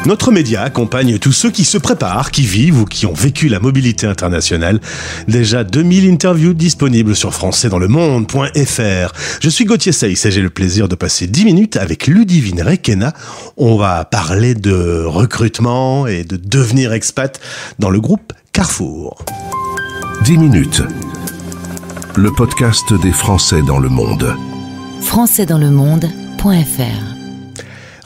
Notre média accompagne tous ceux qui se préparent, qui vivent ou qui ont vécu la mobilité internationale. Déjà 2000 interviews disponibles sur françaisdanslemonde.fr. Je suis Gauthier Saïs et j'ai le plaisir de passer 10 minutes avec Ludivine Requena. On va parler de recrutement et de devenir expat dans le groupe Carrefour. 10 minutes. Le podcast des Français dans le monde. françaisdanslemonde.fr.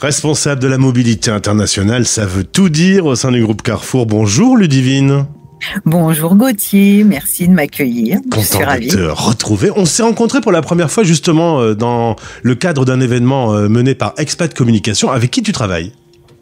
Responsable de la mobilité internationale, ça veut tout dire au sein du groupe Carrefour. Bonjour Ludivine. Bonjour Gauthier, merci de m'accueillir. Je suis Content ravie. de te retrouver. On s'est rencontrés pour la première fois justement dans le cadre d'un événement mené par Expat Communication. Avec qui tu travailles ?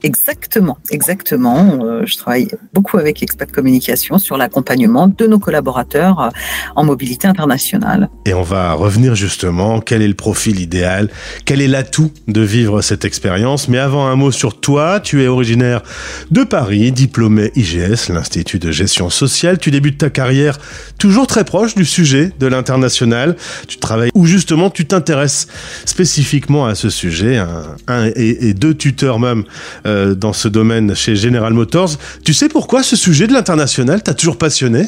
Exactement. Je travaille beaucoup avec Expat Communication sur l'accompagnement de nos collaborateurs en mobilité internationale. Et on va revenir justement, quel est le profil idéal, quel est l'atout de vivre cette expérience. Mais avant, un mot sur toi. Tu es originaire de Paris, diplômé IGS, l'Institut de Gestion Sociale. Tu débutes ta carrière toujours très proche du sujet de l'international. Tu travailles où justement tu t'intéresses spécifiquement à ce sujet. Un et deux tuteurs même dans ce domaine chez General Motors. Tu sais pourquoi ce sujet de l'international t'a toujours passionné ?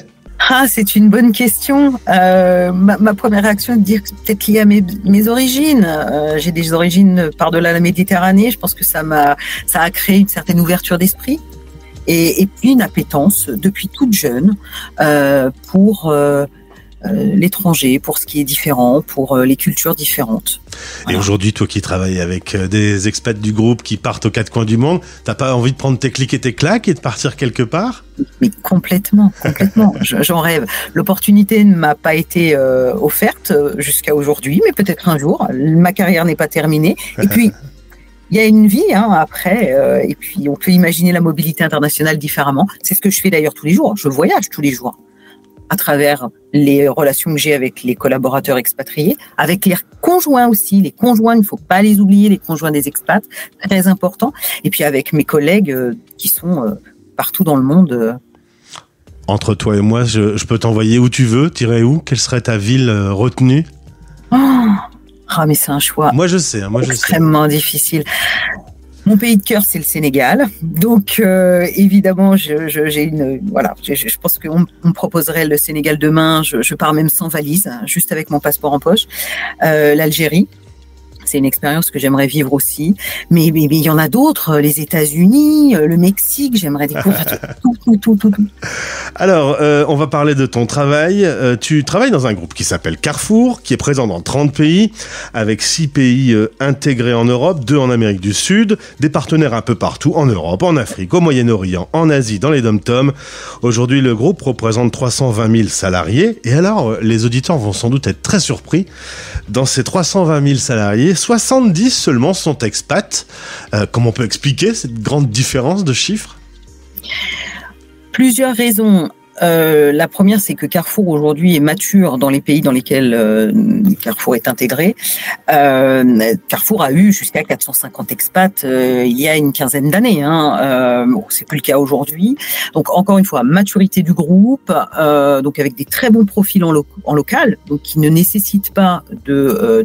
Ah, c'est une bonne question. Ma première réaction est de dire que c'est peut-être lié à mes origines. J'ai des origines par-delà la Méditerranée. Je pense que ça a créé une certaine ouverture d'esprit et puis une appétence depuis toute jeune pour l'étranger, pour ce qui est différent, pour les cultures différentes. Et aujourd'hui, toi qui travailles avec des expats du groupe qui partent aux quatre coins du monde, t'as pas envie de prendre tes clics et tes claques et de partir quelque part ? Mais complètement. J'en rêve. L'opportunité ne m'a pas été offerte jusqu'à aujourd'hui, mais peut-être un jour. Ma carrière n'est pas terminée. Et puis, il y a une vie après, et puis on peut imaginer la mobilité internationale différemment. C'est ce que je fais d'ailleurs tous les jours. Je voyage tous les jours à travers les relations que j'ai avec les collaborateurs expatriés, avec les conjoints aussi. Les conjoints, il ne faut pas les oublier, les conjoints des expats, très important. Et puis avec mes collègues qui sont partout dans le monde. Entre toi et moi, je peux t'envoyer où tu veux. T'irais où ? Quelle serait ta ville retenue ? Mais c'est un choix. Moi, je sais. Extrêmement difficile. Mon pays de cœur, c'est le Sénégal. Donc, évidemment, je pense qu'on me proposerait le Sénégal demain. Je pars même sans valise, juste avec mon passeport en poche. L'Algérie, c'est une expérience que j'aimerais vivre aussi. Mais il y en a d'autres. Les États-Unis, le Mexique, j'aimerais découvrir tout. Alors, on va parler de ton travail. Tu travailles dans un groupe qui s'appelle Carrefour, qui est présent dans 30 pays, avec 6 pays intégrés en Europe, 2 en Amérique du Sud, des partenaires un peu partout, en Europe, en Afrique, au Moyen-Orient, en Asie, dans les dom-toms. Aujourd'hui, le groupe représente 320 000 salariés. Et alors, les auditeurs vont sans doute être très surpris. Dans ces 320 000 salariés, 70 seulement sont expats. Comment on peut expliquer cette grande différence de chiffres ? Plusieurs raisons. La première, c'est que Carrefour aujourd'hui est mature dans les pays dans lesquels Carrefour est intégré. Carrefour a eu jusqu'à 450 expats il y a une quinzaine d'années. C'est plus le cas aujourd'hui. Donc encore une fois, maturité du groupe, donc avec des très bons profils en local, donc qui ne nécessitent pas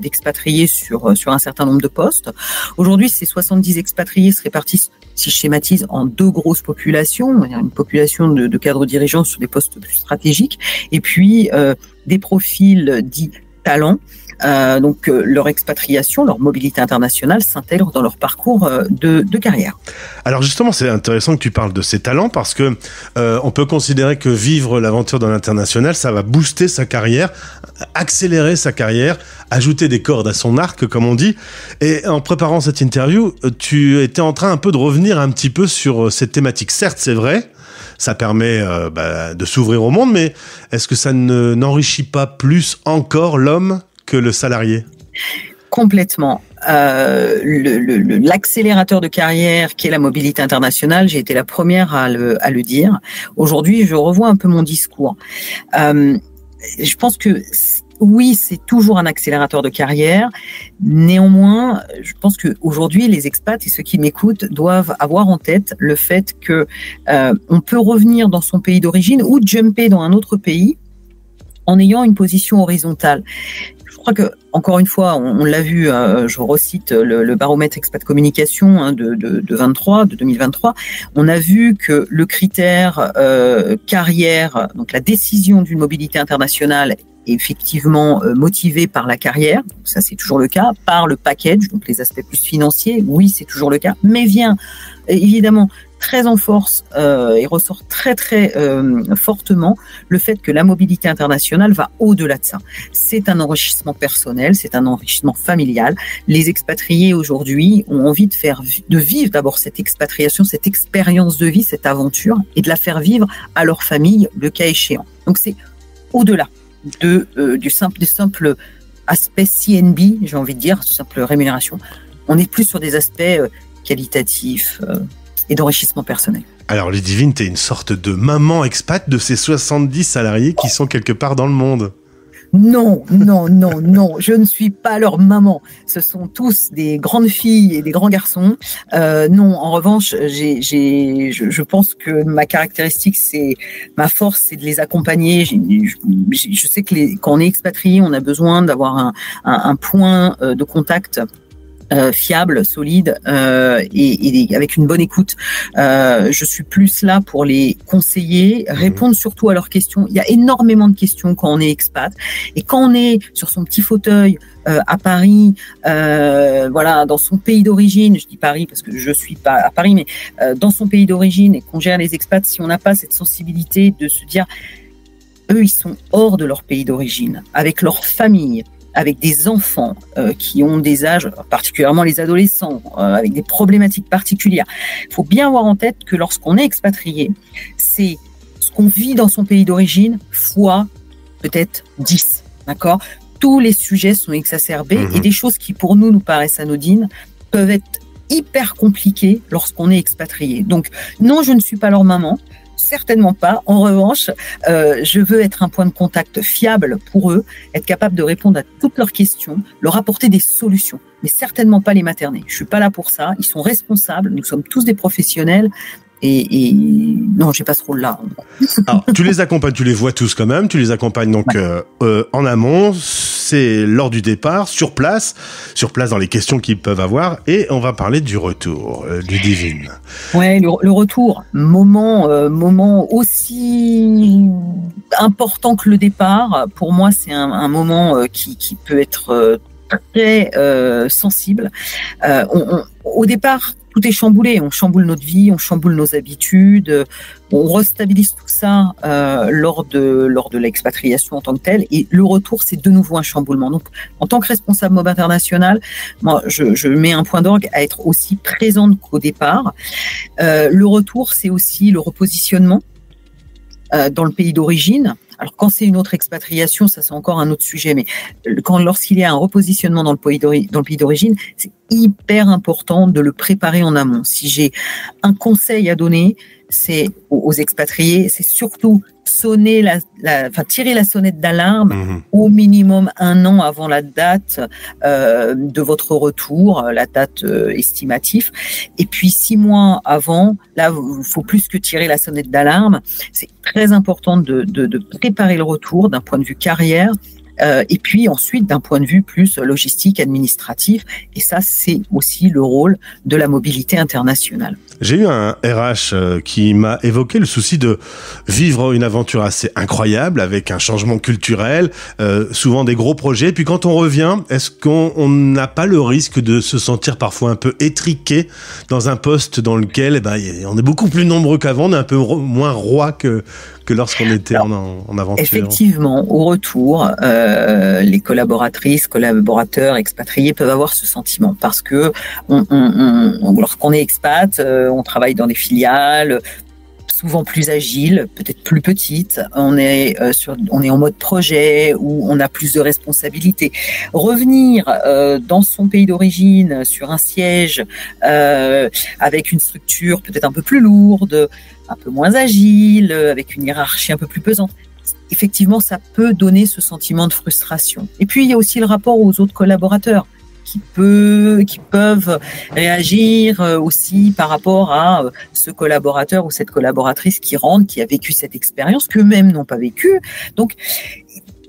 d'expatriés sur un certain nombre de postes. Aujourd'hui, ces 70 expatriés se répartissent, si je schématise, en 2 grosses populations. Une population de cadres dirigeants sur des postes plus stratégiques, et puis des profils dits talents. Donc leur expatriation, leur mobilité internationale s'intègre dans leur parcours de carrière. Alors justement, c'est intéressant que tu parles de ces talents parce que on peut considérer que vivre l'aventure dans l'international, ça va booster sa carrière, accélérer sa carrière, ajouter des cordes à son arc, comme on dit. Et en préparant cette interview, tu étais en train un peu de revenir un petit peu sur cette thématique. Certes, c'est vrai, ça permet de s'ouvrir au monde, mais est-ce que ça n'enrichit pas plus encore l'homme que le salarié ? Complètement. L'accélérateur de carrière qui est la mobilité internationale, j'ai été la première à le dire. Aujourd'hui, je revois un peu mon discours. Je pense que oui, c'est toujours un accélérateur de carrière. Néanmoins, je pense qu'aujourd'hui, les expats et ceux qui m'écoutent doivent avoir en tête le fait que on peut revenir dans son pays d'origine ou jumper dans un autre pays en ayant une position horizontale. crois que, encore une fois, on l'a vu, je recite le baromètre Expat Communication de 2023, on a vu que le critère carrière, donc la décision d'une mobilité internationale, effectivement motivé par la carrière, ça c'est toujours le cas, par le package, donc les aspects plus financiers, oui c'est toujours le cas, mais vient évidemment très en force et ressort très fortement le fait que la mobilité internationale va au-delà de ça. C'est un enrichissement personnel, c'est un enrichissement familial. Les expatriés aujourd'hui ont envie de vivre d'abord cette expatriation, cette expérience de vie, cette aventure, et de la faire vivre à leur famille, le cas échéant. Donc c'est au-delà du simple aspect CNB, j'ai envie de dire, simple rémunération. On est plus sur des aspects qualitatifs et d'enrichissement personnel. Alors Ludivine, t'es une sorte de maman expat de ces 70 salariés qui sont quelque part dans le monde. Non, je ne suis pas leur maman. Ce sont tous des grandes filles et des grands garçons. Non, en revanche, je pense que ma caractéristique, ma force, c'est de les accompagner. Je sais que quand on est expatrié, on a besoin d'avoir un point de contact fiable, solide et avec une bonne écoute. Je suis plus là pour les conseiller, répondre surtout à leurs questions. Il y a énormément de questions quand on est expat, et quand on est sur son petit fauteuil à Paris, voilà, dans son pays d'origine, je dis Paris parce que je suis pas à Paris, mais dans son pays d'origine, et qu'on gère les expats, si on n'a pas cette sensibilité de se dire, eux, ils sont hors de leur pays d'origine, avec leur famille, avec des enfants qui ont des âges, particulièrement les adolescents, avec des problématiques particulières. Il faut bien avoir en tête que lorsqu'on est expatrié, c'est ce qu'on vit dans son pays d'origine fois peut-être 10, d'accord ? Tous les sujets sont exacerbés et des choses qui pour nous paraissent anodines peuvent être hyper compliquées lorsqu'on est expatrié. Donc non, je ne suis pas leur maman. Certainement pas. En revanche, je veux être un point de contact fiable pour eux, être capable de répondre à toutes leurs questions, leur apporter des solutions, mais certainement pas les materner. Je suis pas là pour ça. Ils sont responsables. Nous sommes tous des professionnels. Et non, j'ai pas ce rôle-là. Alors, tu les accompagnes, tu les vois tous quand même. Tu les accompagnes donc en amont. C'est lors du départ, sur place dans les questions qu'ils peuvent avoir. Et on va parler du retour, Ludivine. Ouais, le retour, moment aussi important que le départ. Pour moi, c'est un moment qui peut être très sensible. Au départ, tout est chamboulé. On chamboule notre vie, on chamboule nos habitudes, on restabilise tout ça lors de l'expatriation en tant que telle. Et le retour, c'est de nouveau un chamboulement. Donc, en tant que responsable MOB international, moi, je mets un point d'orgue à être aussi présente qu'au départ. Le retour, c'est aussi le repositionnement dans le pays d'origine. Alors, quand c'est une autre expatriation, ça c'est encore un autre sujet, mais lorsqu'il y a un repositionnement dans le pays d'origine, c'est hyper important de le préparer en amont. Si j'ai un conseil à donner, c'est aux expatriés, c'est surtout tirer la sonnette d'alarme au minimum 1 an avant la date de votre retour, la date estimative. Et puis 6 mois avant, là, il faut plus que tirer la sonnette d'alarme. C'est très important de préparer le retour d'un point de vue carrière. Et puis ensuite d'un point de vue plus logistique, administratif, et ça c'est aussi le rôle de la mobilité internationale. J'ai eu un RH qui m'a évoqué le souci de vivre une aventure assez incroyable avec un changement culturel, souvent des gros projets, puis quand on revient, est-ce qu'on n'a pas le risque de se sentir parfois un peu étriqué dans un poste dans lequel on est beaucoup plus nombreux qu'avant, on est un peu moins roi que lorsqu'on était en aventure. Effectivement, au retour, les collaborateurs, expatriés peuvent avoir ce sentiment parce que lorsqu'on est expat, on travaille dans des filiales souvent plus agiles, peut-être plus petites. On est en mode projet où on a plus de responsabilités. Revenir dans son pays d'origine sur un siège avec une structure peut-être un peu plus lourde, un peu moins agile, avec une hiérarchie un peu plus pesante. Effectivement, ça peut donner ce sentiment de frustration. Et puis, il y a aussi le rapport aux autres collaborateurs qui peuvent réagir aussi par rapport à ce collaborateur ou cette collaboratrice qui rentre, qui a vécu cette expérience qu'eux-mêmes n'ont pas vécue. Donc,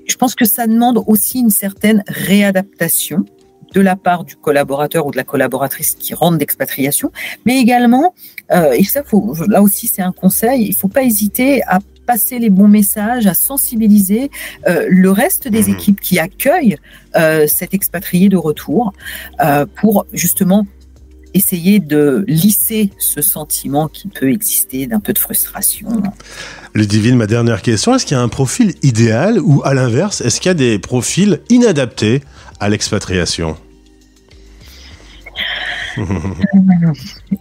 je pense que ça demande aussi une certaine réadaptation de la part du collaborateur ou de la collaboratrice qui rentre d'expatriation, mais également, et ça, là aussi c'est un conseil, il ne faut pas hésiter à passer les bons messages, à sensibiliser le reste des équipes qui accueillent cet expatrié de retour pour justement essayer de lisser ce sentiment qui peut exister d'un peu de frustration. Ludivine, ma dernière question, est-ce qu'il y a un profil idéal ou à l'inverse, est-ce qu'il y a des profils inadaptés à l'expatriation ?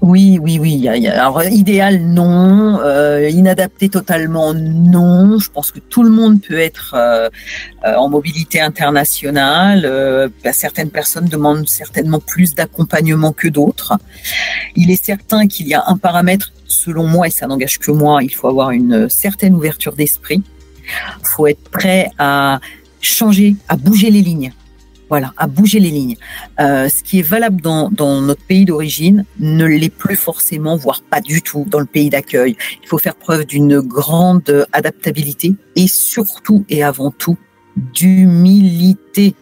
Oui. Alors, idéal, non. Inadapté totalement, non. Je pense que tout le monde peut être en mobilité internationale. Certaines personnes demandent certainement plus d'accompagnement que d'autres. Il est certain qu'il y a un paramètre, selon moi, et ça n'engage que moi, il faut avoir une certaine ouverture d'esprit. Il faut être prêt à changer, à bouger les lignes. Voilà, à bouger les lignes. Ce qui est valable dans notre pays d'origine ne l'est plus forcément, voire pas du tout dans le pays d'accueil. Il faut faire preuve d'une grande adaptabilité et surtout et avant tout d'humilité.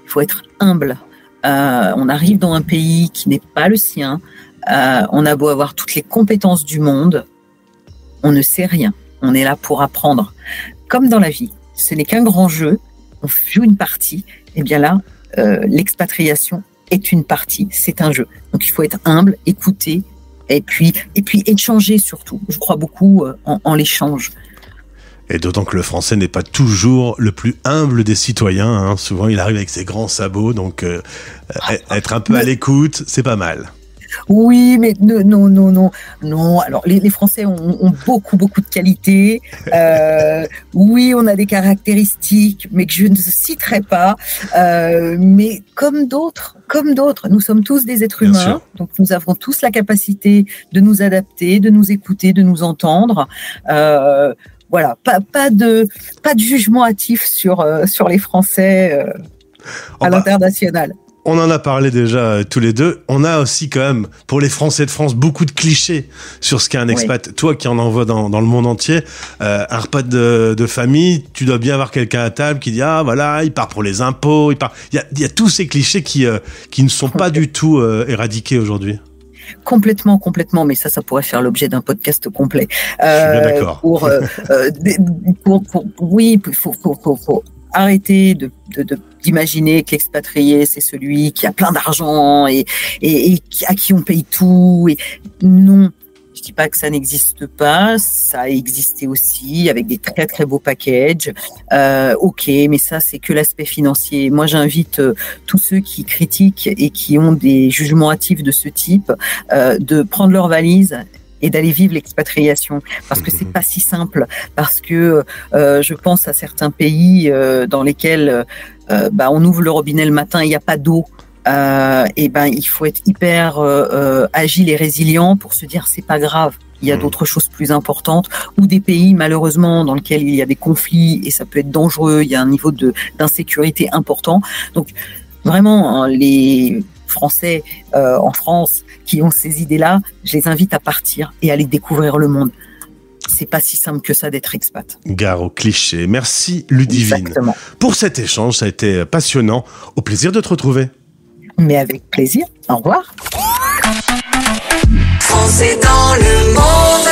Il faut être humble. On arrive dans un pays qui n'est pas le sien. On a beau avoir toutes les compétences du monde, on ne sait rien. On est là pour apprendre. Comme dans la vie, ce n'est qu'un grand jeu. On joue une partie. Eh bien là, l'expatriation est une partie, c'est un jeu. Donc il faut être humble, écouter, et puis échanger surtout. Je crois beaucoup en l'échange. Et d'autant que le français n'est pas toujours le plus humble des citoyens. Hein. Souvent, il arrive avec ses grands sabots, donc être un peu à l'écoute, c'est pas mal. Oui, mais non. Alors, les Français ont beaucoup de qualités. Oui, on a des caractéristiques, mais que je ne citerai pas. Mais comme d'autres, nous sommes tous des êtres humains. Donc, nous avons tous la capacité de nous adapter, de nous écouter, de nous entendre. Voilà, pas de jugement hâtif sur les Français à l'international. On en a parlé déjà tous les deux. On a aussi quand même, pour les Français de France, beaucoup de clichés sur ce qu'est un expat. Oui. Toi qui en envoies dans le monde entier, un repas de famille, tu dois bien avoir quelqu'un à table qui dit « Ah voilà, il part pour les impôts. » Il y a tous ces clichés qui ne sont pas du tout éradiqués aujourd'hui. Complètement, mais ça pourrait faire l'objet d'un podcast complet. Je suis bien d'accord. Oui, il faut arrêter d'imaginer que l'expatrié, c'est celui qui a plein d'argent et à qui on paye tout. Et non, je dis pas que ça n'existe pas, ça a existé aussi avec des très très beaux packages. Ok, mais ça c'est que l'aspect financier. Moi, j'invite tous ceux qui critiquent et qui ont des jugements hâtifs de ce type de prendre leur valise et d'aller vivre l'expatriation, parce que c'est pas si simple, parce que je pense à certains pays dans lesquels on ouvre le robinet le matin, il n'y a pas d'eau, il faut être hyper agile et résilient pour se dire c'est pas grave. Il y a d'autres choses plus importantes, ou des pays malheureusement dans lesquels il y a des conflits et ça peut être dangereux, il y a un niveau d'insécurité important. Donc vraiment, les Français en France qui ont ces idées-là, je les invite à partir et à aller découvrir le monde. C'est pas si simple que ça d'être expat. Gare aux clichés. Merci Ludivine. Exactement. Pour cet échange, ça a été passionnant. Au plaisir de te retrouver. Mais avec plaisir. Au revoir. Français dans le monde.